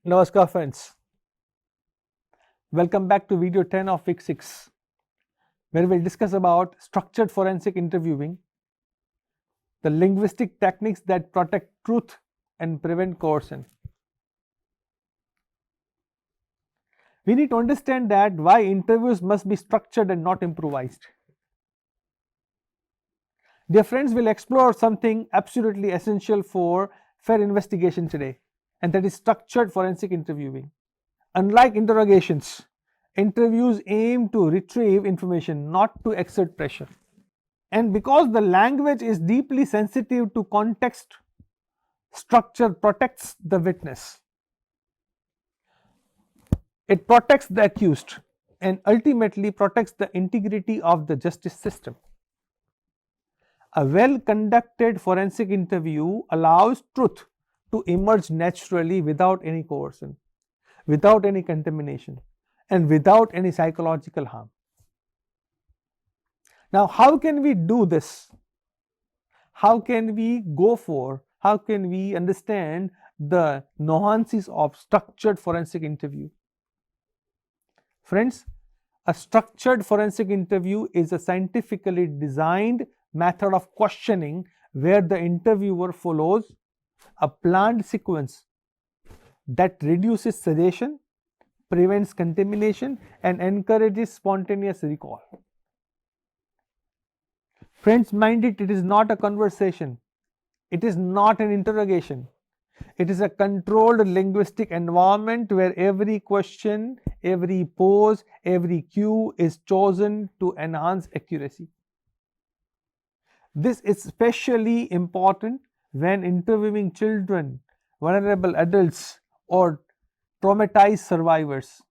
Namaskar friends, welcome back to video 10 of week 6 where we'll discuss about structured forensic interviewing, the linguistic techniques that protect truth and prevent coercion. We need to understand that why interviews must be structured and not improvised. Dear friends, we'll explore something absolutely essential for fair investigation today, and that is structured forensic interviewing. Unlike interrogations, interviews aim to retrieve information, not to exert pressure. And because the language is deeply sensitive to context, structure protects the witness. It protects the accused and ultimately protects the integrity of the justice system. A well conducted forensic interview allows truth to emerge naturally without any coercion, without any contamination, and without any psychological harm. Now, how can we do this? How can we understand the nuances of structured forensic interview? Friends, a structured forensic interview is a scientifically designed method of questioning where the interviewer follows a planned sequence that reduces suggestion, prevents contamination, and encourages spontaneous recall. Friends, mind it, it is not a conversation. It is not an interrogation. It is a controlled linguistic environment where every question, every pause, every cue is chosen to enhance accuracy. This is especially important when interviewing children, vulnerable adults, or traumatized survivors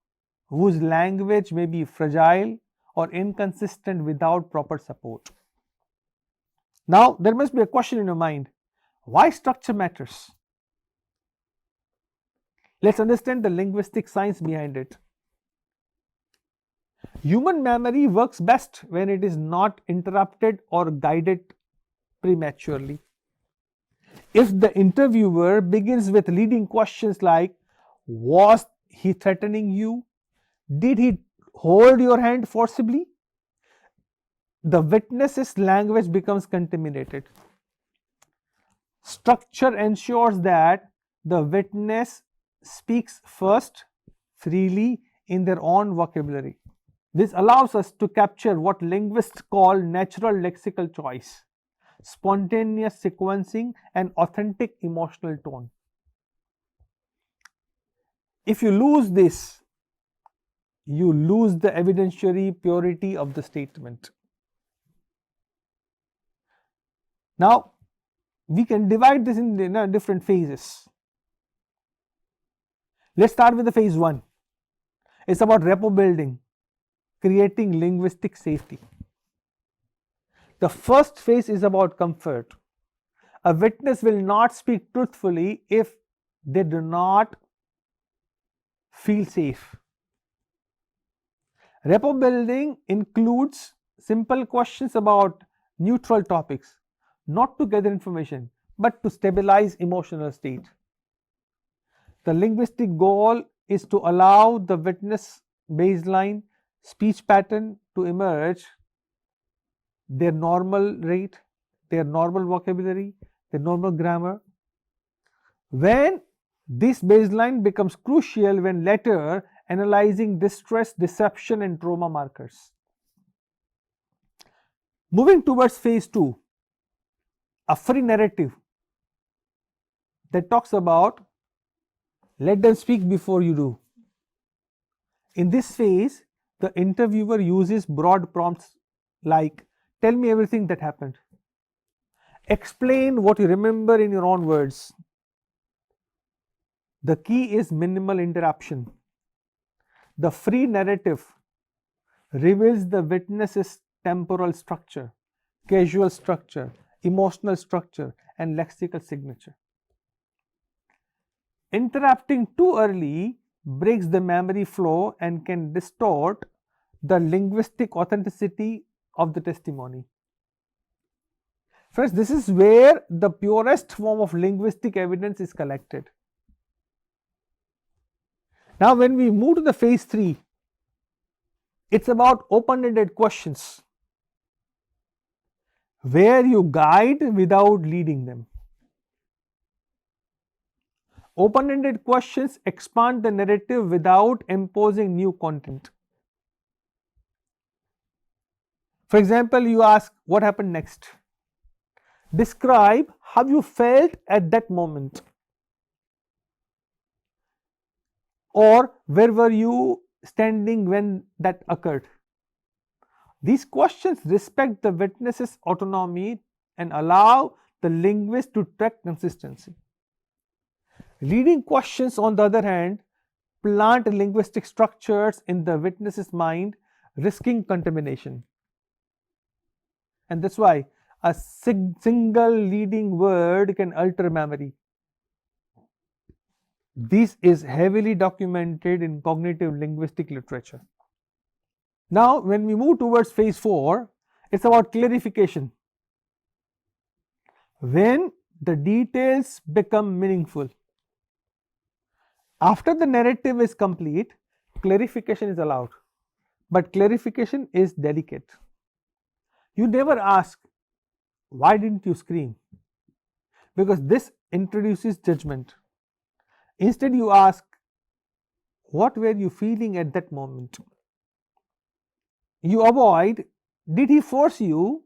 whose language may be fragile or inconsistent without proper support. Now, there must be a question in your mind: why structure matters? Let's understand the linguistic science behind it. Human memory works best when it is not interrupted or guided prematurely. If the interviewer begins with leading questions like, was he threatening you? Did he hold your hand forcibly? The witness's language becomes contaminated. Structure ensures that the witness speaks first, freely, in their own vocabulary. This allows us to capture what linguists call natural lexical choice, spontaneous sequencing, and authentic emotional tone. If you lose this, you lose the evidentiary purity of the statement. Now, we can divide this in different phases. Let's start with the phase 1. It's about rapport building, creating linguistic safety. The first phase is about comfort. A witness will not speak truthfully if they do not feel safe. Rapport building includes simple questions about neutral topics, not to gather information, but to stabilize emotional state. The linguistic goal is to allow the witness baseline speech pattern to emerge, their normal rate, their normal vocabulary, their normal grammar. When this baseline becomes crucial when later analyzing distress, deception, and trauma markers. Moving towards phase 2, a free narrative that talks about let them speak before you do. In this phase, the interviewer uses broad prompts like, tell me everything that happened. Explain what you remember in your own words. The key is minimal interruption. The free narrative reveals the witness's temporal structure, causal structure, emotional structure, and lexical signature. Interrupting too early breaks the memory flow and can distort the linguistic authenticity of the testimony. Friends, this is where the purest form of linguistic evidence is collected. Now, when we move to the phase 3, it's about open-ended questions where you guide without leading them. Open-ended questions expand the narrative without imposing new content. For example, you ask, what happened next? Describe how you felt at that moment. Or where were you standing when that occurred? These questions respect the witness's autonomy and allow the linguist to track consistency. Leading questions, on the other hand, plant linguistic structures in the witness's mind, risking contamination. And that's why a single leading word can alter memory. This is heavily documented in cognitive linguistic literature. Now, when we move towards phase 4, it's about clarification. When the details become meaningful. After the narrative is complete, clarification is allowed, but clarification is delicate. You never ask, why didn't you scream? Because this introduces judgment. Instead, you ask, what were you feeling at that moment? You avoid, did he force you?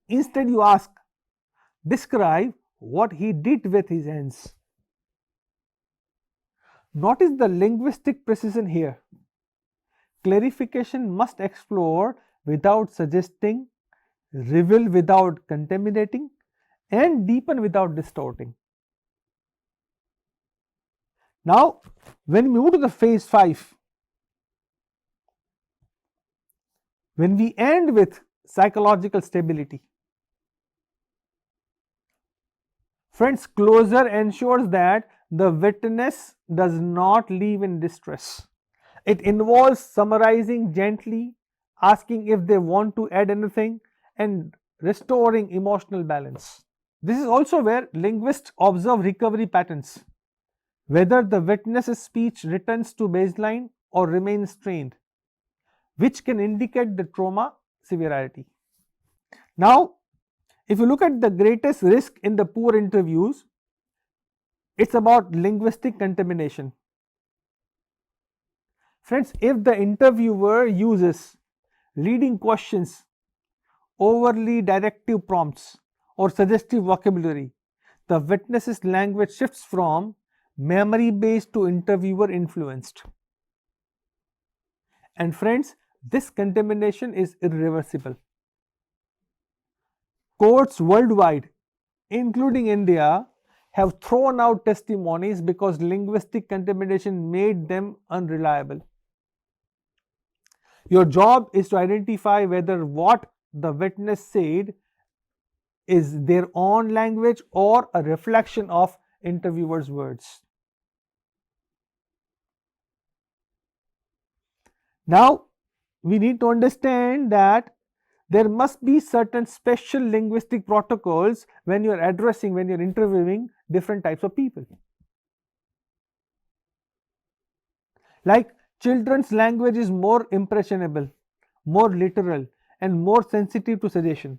Instead, you ask, describe what he did with his hands. Notice the linguistic precision here. Clarification must explore without suggesting, reveal without contaminating, and deepen without distorting. Now, when we move to the phase 5, when we end with psychological stability, friends, closure ensures that the witness does not leave in distress. It involves summarizing gently, asking if they want to add anything, and restoring emotional balance. This is also where linguists observe recovery patterns, whether the witness's speech returns to baseline or remains strained, which can indicate the trauma severity. Now, if you look at the greatest risk in the poor interviews, it's about linguistic contamination. Friends, if the interviewer uses leading questions, overly directive prompts, or suggestive vocabulary, the witness's language shifts from memory-based to interviewer-influenced. And friends, this contamination is irreversible. Courts worldwide, including India, have thrown out testimonies because linguistic contamination made them unreliable. Your job is to identify whether what the witness said is their own language or a reflection of interviewer's words. Now, we need to understand that there must be certain special linguistic protocols when you are addressing, when you are interviewing different types of people. Like children's language is more impressionable, more literal, and more sensitive to suggestion.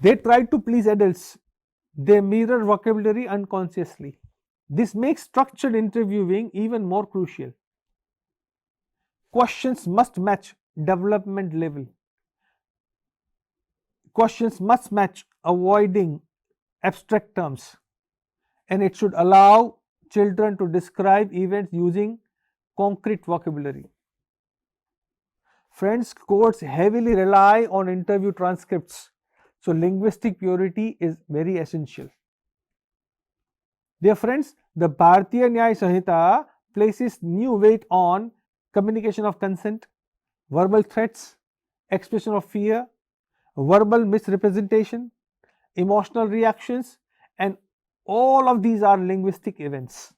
They try to please adults. They mirror vocabulary unconsciously. This makes structured interviewing even more crucial. Questions must match development level. Questions must match avoiding abstract terms, and it should allow children to describe events using concrete vocabulary. Friends, courts heavily rely on interview transcripts, so linguistic purity is very essential. Dear friends, the Bharatiya Nyaya Sanhita places new weight on communication of consent, verbal threats, expression of fear, verbal misrepresentation, emotional reactions, and all of these are linguistic events.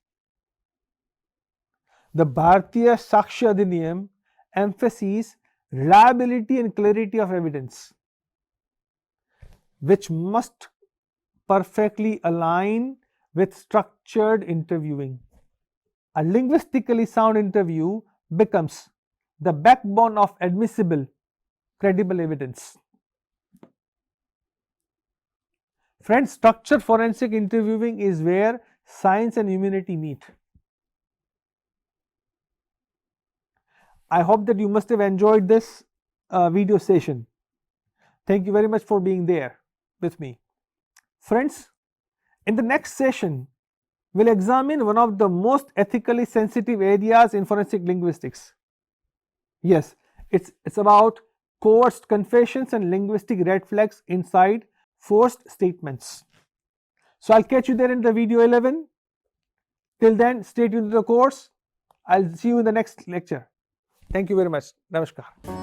The Bharatiya Sakshya Adhiniyam emphasizes reliability and clarity of evidence, which must perfectly align with structured interviewing. a linguistically sound interview becomes the backbone of admissible, credible evidence. Friends, structured forensic interviewing is where science and humanity meet. I hope that you must have enjoyed this video session. Thank you very much for being there with me. Friends, in the next session, we'll examine one of the most ethically sensitive areas in forensic linguistics. Yes, it's about coerced confessions and linguistic red flags inside forced statements. So I'll catch you there in the video 11. Till then, stay tuned to the course. I'll see you in the next lecture. Thank you very much. Namaskar.